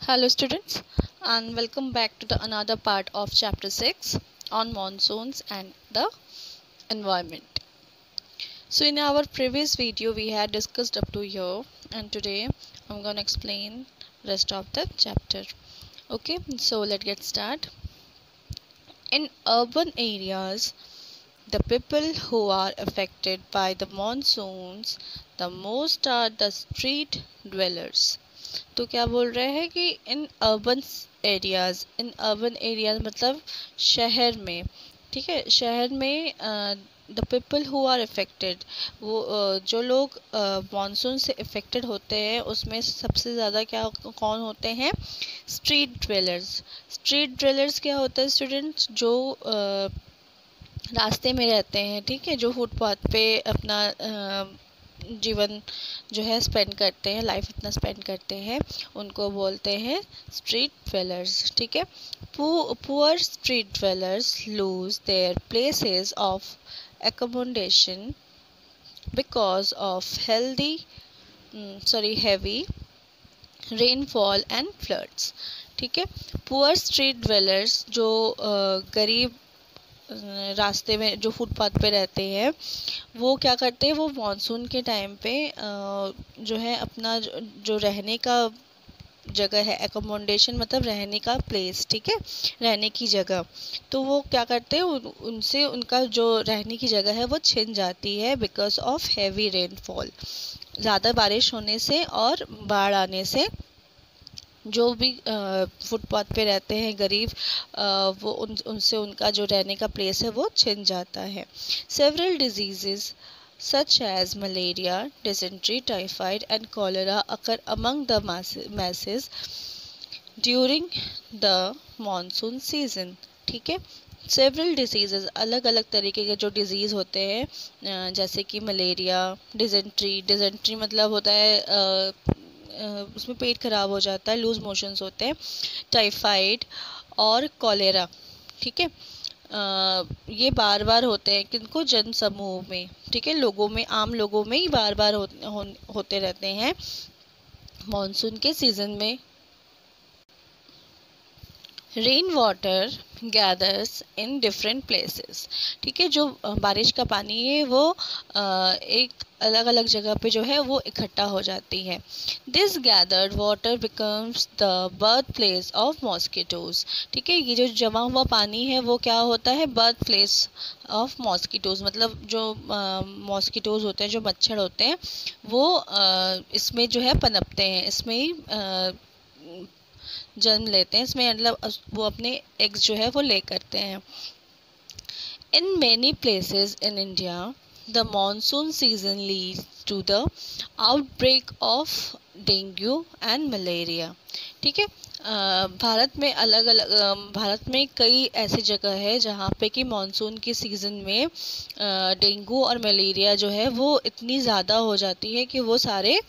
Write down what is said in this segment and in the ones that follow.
Hello students, and welcome back to the another part of chapter 6 on monsoons and the environment. So in our previous video we had discussed up to here, and today I'm going to explain rest of the chapter. Okay, so let's get started. In urban areas, the people who are affected by the monsoons the most are the street dwellers. तो क्या बोल रहे हैं कि in urban areas मतलब शहर में, ठीक है, शहर में the people who are affected, वो जो लोग मानसून से अफेक्टेड होते हैं उसमें सबसे ज़्यादा क्या कौन होते हैं? Street dwellers. स्ट्रीट ड्वेलर्स क्या होता है स्टूडेंट्स? जो रास्ते में रहते हैं, ठीक है, जो फुटपाथ पे अपना जीवन जो है स्पेंड करते हैं, लाइफ अपना स्पेंड करते हैं, उनको बोलते हैं स्ट्रीट ड्वेलर्स, ठीक है। Poor street dwellers lose their places of accommodation because of heavy rainfall and floods, ठीक है। पुअर स्ट्रीट ड्वेलर्स जो गरीब रास्ते में जो फुटपाथ पे रहते हैं, वो क्या करते हैं, वो मानसून के टाइम पे जो है अपना जो रहने का जगह है, एकोमोडेशन मतलब रहने का प्लेस, ठीक है, रहने की जगह, तो वो क्या करते हैं, उनसे उनका जो रहने की जगह है वो छिन जाती है बिकॉज ऑफ हैवी रेनफॉल, ज़्यादा बारिश होने से और बाढ़ आने से। जो भी फुटपाथ पे रहते हैं गरीब, वो उनसे उनका जो रहने का प्लेस है वो छिन जाता है। Several diseases such as malaria, dysentery, typhoid and cholera occur among the masses during the monsoon season, ठीक है। सेवरल डिजीज़, अलग अलग तरीके के जो डिजीज़ होते हैं, जैसे कि मलेरिया, डिजेंट्री मतलब होता है उसमें पेट खराब हो जाता है, लूज मोशंस होते हैं, टाइफाइड और कॉलेरा, ठीक है। ये बार बार होते हैं किनको? जन समूह में, ठीक है, लोगों में, आम लोगों में ही बार बार होते रहते हैं मॉनसून के सीजन में। Rain water gathers in different places, ठीक है, जो बारिश का पानी है वो एक अलग अलग जगह पे जो है वो इकट्ठा हो जाती है। This gathered water becomes the birth place of mosquitoes, ठीक है, ये जो जमा हुआ पानी है वो क्या होता है? बर्थ प्लेस ऑफ मॉस्किटोज, मतलब जो मॉस्किटोज होते हैं, जो मच्छर होते हैं, वो इसमें जो है पनपते हैं, इसमें ही जन्म लेते हैं, इसमें मतलब वो अपने एग्स जो है वो ले करते हैं। In many places in India the monsoon season leads to the outbreak of dengue and malaria, ठीक है। भारत में कई ऐसी जगह है जहाँ पे कि मानसून के सीज़न में डेंगू और मलेरिया जो है वो इतनी ज़्यादा हो जाती है कि वो सारे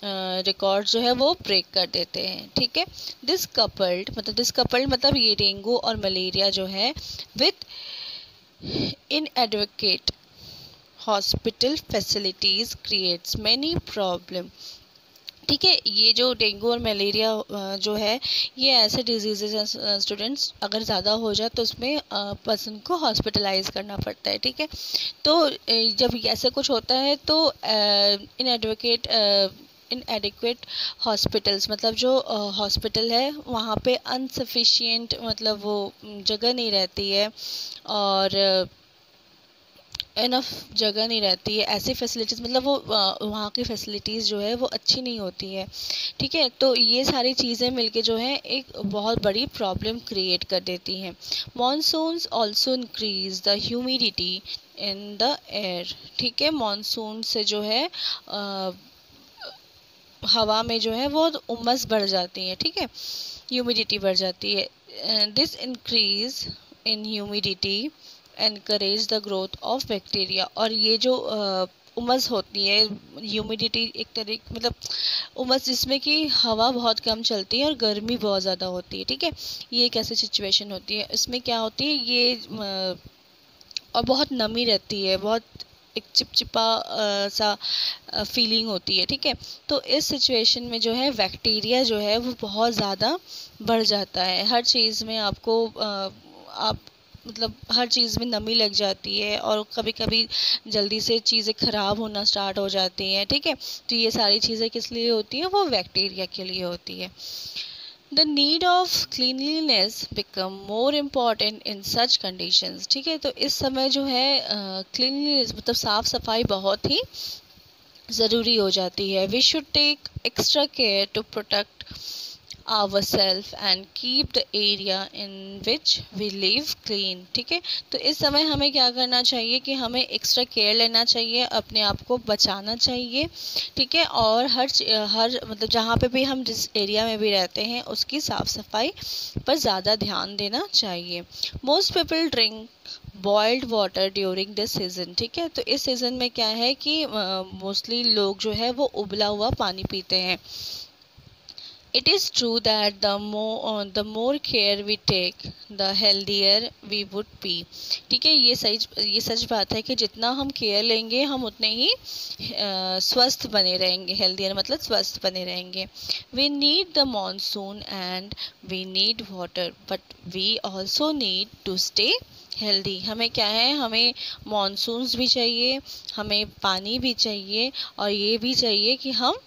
रिकॉर्ड जो है वो ब्रेक कर देते हैं, ठीक है। दिस कपल्ड मतलब ये डेंगू और मलेरिया जो है with inadequate hospital facilities creates many problem, ठीक है। ये जो डेंगू और मलेरिया जो है ये ऐसे डिजीज़ेज हैं स्टूडेंट्स, अगर ज़्यादा हो जाए तो उसमें पर्सन को हॉस्पिटलाइज करना पड़ता है, ठीक है। तो जब ऐसे कुछ होता है तो इनएडिक्वेट हॉस्पिटल्स मतलब जो हॉस्पिटल है वहाँ पे अनसफिशिएंट मतलब वो जगह नहीं रहती है और इनफ जगह नहीं रहती है, ऐसी फैसिलिटीज़ मतलब वो वहाँ की फैसिलिटीज़ जो है वो अच्छी नहीं होती है, ठीक है। तो ये सारी चीज़ें मिलके जो है एक बहुत बड़ी प्रॉब्लम क्रिएट कर देती हैं। Monsoons also increase the humidity in the air, ठीक है, मॉनसून से जो है हवा में जो है वो उमस बढ़ जाती है, ठीक है, ह्यूमिडिटी बढ़ जाती है। This increase in humidity encourage the growth of bacteria, और ये जो उमस होती है, ह्यूमिडिटी एक तरीके मतलब उमस जिसमें कि हवा बहुत कम चलती है और गर्मी बहुत ज़्यादा होती है, ठीक है, ये एक ऐसी सिचुएशन होती है। इसमें क्या होती है ये और बहुत नमी रहती है, बहुत एक चिपचिपा सा फीलिंग होती है, ठीक है। तो इस सिचुएशन में जो है बैक्टीरिया जो है वो बहुत ज़्यादा बढ़ जाता है। हर चीज़ में आपको आप मतलब हर चीज़ में नमी लग जाती है और कभी कभी जल्दी से चीज़ें ख़राब होना स्टार्ट हो जाती हैं, ठीक है। तो ये सारी चीज़ें किस लिए होती हैं, वो बैक्टीरिया के लिए होती है। The need of cleanliness become more important in such conditions, ठीक है। तो इस समय जो है cleanliness मतलब साफ़ सफाई बहुत ही ज़रूरी हो जाती है। We should take extra care to protect ourselves and keep the area in which we live clean, ठीक है। तो इस समय हमें क्या करना चाहिए कि हमें एक्स्ट्रा केयर लेना चाहिए, अपने आप को बचाना चाहिए, ठीक है। और हर मतलब जहाँ पे भी हम जिस एरिया में भी रहते हैं उसकी साफ़ सफाई पर ज़्यादा ध्यान देना चाहिए। Most people drink boiled water during this season, ठीक है। तो इस सीज़न में क्या है कि मोस्टली लोग जो है वो उबला हुआ पानी पीते हैं। It is true that the more care we take, the healthier we would be, ठीक है। ये सच बात है कि जितना हम केयर लेंगे हम उतने ही स्वस्थ बने रहेंगे। हेल्दियर मतलब स्वस्थ बने रहेंगे। We need the monsoon and we need water, but we also need to stay healthy. हमें क्या है, हमें मॉनसून्स भी चाहिए, हमें पानी भी चाहिए और ये भी चाहिए कि हम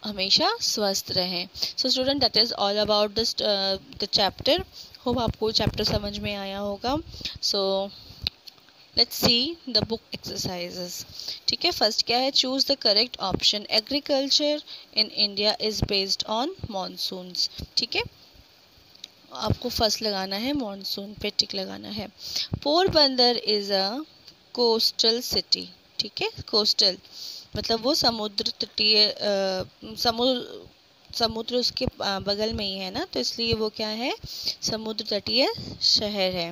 हमेशा स्वस्थ रहें। So student, that is all about this the chapter. Hope आपको चैप्टर समझ में आया होगा। So let's see the book exercises, ठीक है। फर्स्ट क्या है, choose the correct option. Agriculture in India is based on monsoons, ठीक है। आपको फर्स्ट लगाना है, मानसून पे टिक लगाना है। Porbandar is a coastal city, ठीक है। कोस्टल मतलब वो समुद्र तटीय समुद्र उसके बगल में ही है ना, तो इसलिए वो क्या है, समुद्र तटीय शहर है।